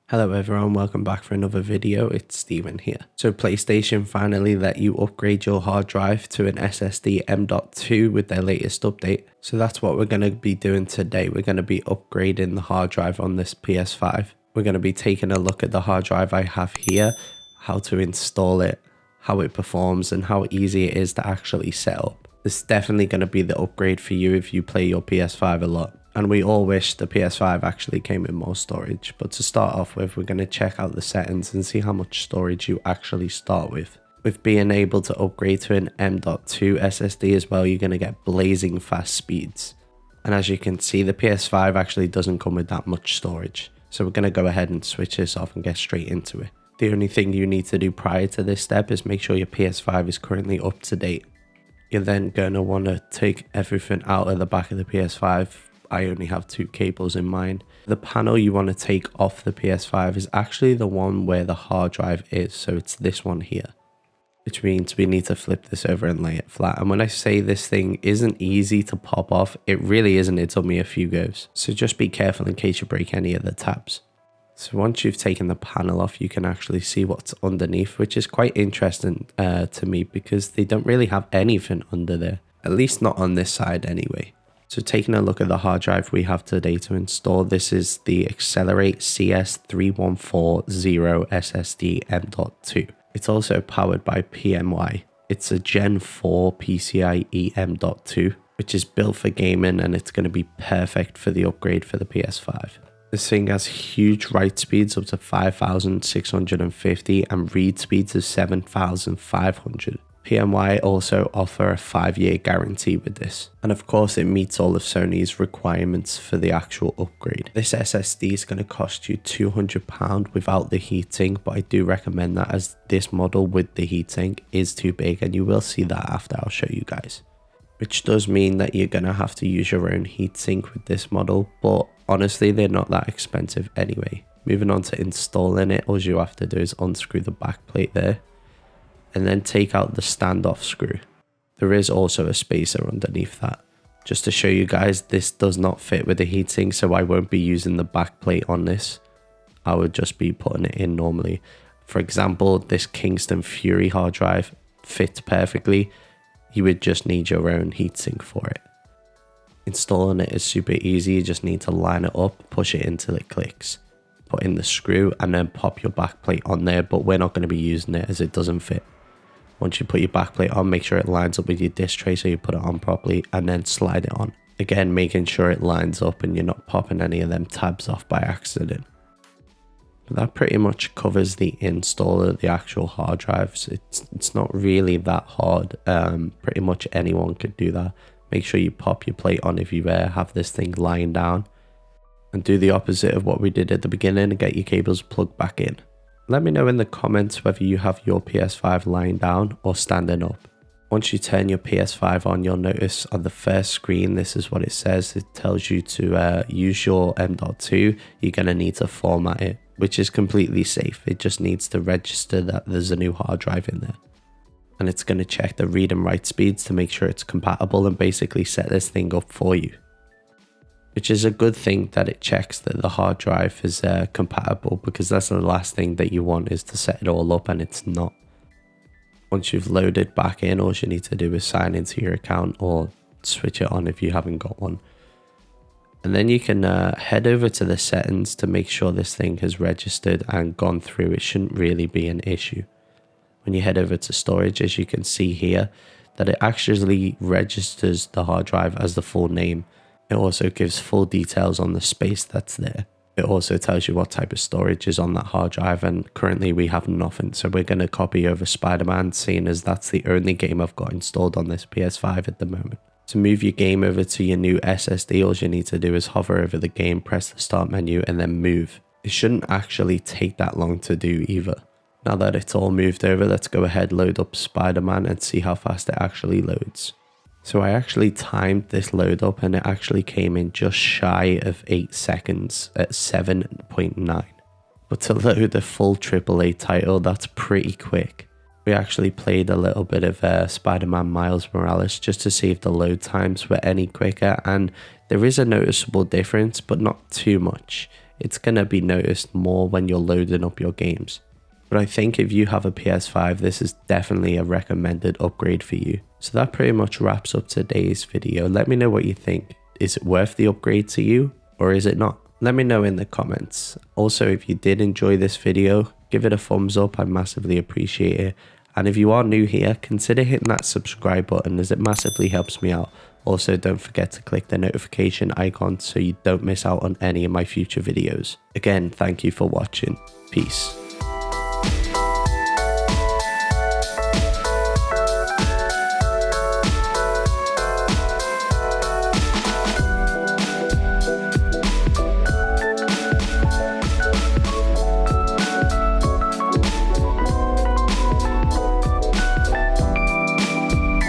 Hello everyone, welcome back for another video. It's Steven here. So PlayStation finally let you upgrade your hard drive to an SSD M.2 with their latest update. So that's what we're going to be doing today. We're going to be upgrading the hard drive on this PS5. We're going to be taking a look at the hard drive I have here, how to install it, how it performs, and how easy it is to actually set up. This is definitely going to be the upgrade for you if you play your PS5 a lot. And we all wish the PS5 actually came with more storage. But to start off with, we're going to check out the settings and see how much storage you actually start with. With being able to upgrade to an M.2 SSD as well, you're going to get blazing fast speeds. And as you can see, the PS5 actually doesn't come with that much storage. So we're going to go ahead and switch this off and get straight into it. The only thing you need to do prior to this step is make sure your PS5 is currently up to date. You're then going to want to take everything out of the back of the PS5. I only have two cables in mind. The panel you want to take off the PS5 is actually the one where the hard drive is. So it's this one here, which means we need to flip this over and lay it flat. And when I say this thing isn't easy to pop off, it really isn't. It took me a few goes. So just be careful in case you break any of the tabs. So once you've taken the panel off, you can actually see what's underneath, which is quite interesting to me because they don't really have anything under there, at least not on this side anyway. So taking a look at the hard drive we have today to install, this is the Accelerate CS3140 SSD M.2. It's also powered by PMY. It's a Gen 4 PCIe M.2, which is built for gaming, and it's going to be perfect for the upgrade for the PS5. This thing has huge write speeds up to 5,650 and read speeds of 7,500. PMY also offer a 5-year guarantee with this. And of course, it meets all of Sony's requirements for the actual upgrade. This SSD is going to cost you £200 without the heatsink, but I do recommend that as this model with the heatsink is too big, and you will see that after I'll show you guys. Which does mean that you're going to have to use your own heatsink with this model, but honestly, they're not that expensive anyway. Moving on to installing it, all you have to do is unscrew the back plate there, and then take out the standoff screw. There is also a spacer underneath that. Just to show you guys, this does not fit with the heatsink, so I won't be using the back plate on this. I would just be putting it in normally. For example, this Kingston Fury hard drive fits perfectly. You would just need your own heatsink for it. Installing it is super easy. You just need to line it up, push it until it clicks, put in the screw, and then pop your back plate on there, but we're not going to be using it as it doesn't fit. Once you put your backplate on, make sure it lines up with your disc tray so you put it on properly, and then slide it on. Again, making sure it lines up and you're not popping any of them tabs off by accident. But that pretty much covers the install of the actual hard drives. It's not really that hard. Pretty much anyone could do that. Make sure you pop your plate on if you have this thing lying down. And do the opposite of what we did at the beginning and get your cables plugged back in. Let me know in the comments whether you have your PS5 lying down or standing up. Once you turn your PS5 on, you'll notice on the first screen, this is what it says. It tells you to use your M.2. You're going to need to format it, which is completely safe. It just needs to register that there's a new hard drive in there. And it's going to check the read and write speeds to make sure it's compatible and basically set this thing up for you. Which is a good thing that it checks that the hard drive is compatible, because that's the last thing that you want, is to set it all up and it's not. Once you've loaded back in, all you need to do is sign into your account or switch it on if you haven't got one. And then you can head over to the settings to make sure this thing has registered and gone through. It shouldn't really be an issue. When you head over to storage, as you can see here, that it actually registers the hard drive as the full name. It also gives full details on the space that's there. It also tells you what type of storage is on that hard drive, and currently we have nothing. So we're going to copy over Spider-Man, seeing as that's the only game I've got installed on this PS5 at the moment. To move your game over to your new SSD, all you need to do is hover over the game, press the start menu, and then move. It shouldn't actually take that long to do either. Now that it's all moved over, let's go ahead, load up Spider-Man and see how fast it actually loads. So I actually timed this load up and it actually came in just shy of 8 seconds at 7.9. But to load a full AAA title, that's pretty quick. We actually played a little bit of Spider-Man Miles Morales just to see if the load times were any quicker, and there is a noticeable difference, but not too much. it's going to be noticed more when you're loading up your games. But I think if you have a PS5, this is definitely a recommended upgrade for you. So that pretty much wraps up today's video. Let me know what you think. Is it worth the upgrade to you, or is it not? Let me know in the comments. Also, if you did enjoy this video, give it a thumbs up. I massively appreciate it. And if you are new here, consider hitting that subscribe button as it massively helps me out. Also, don't forget to click the notification icon so you don't miss out on any of my future videos. Again, thank you for watching. Peace.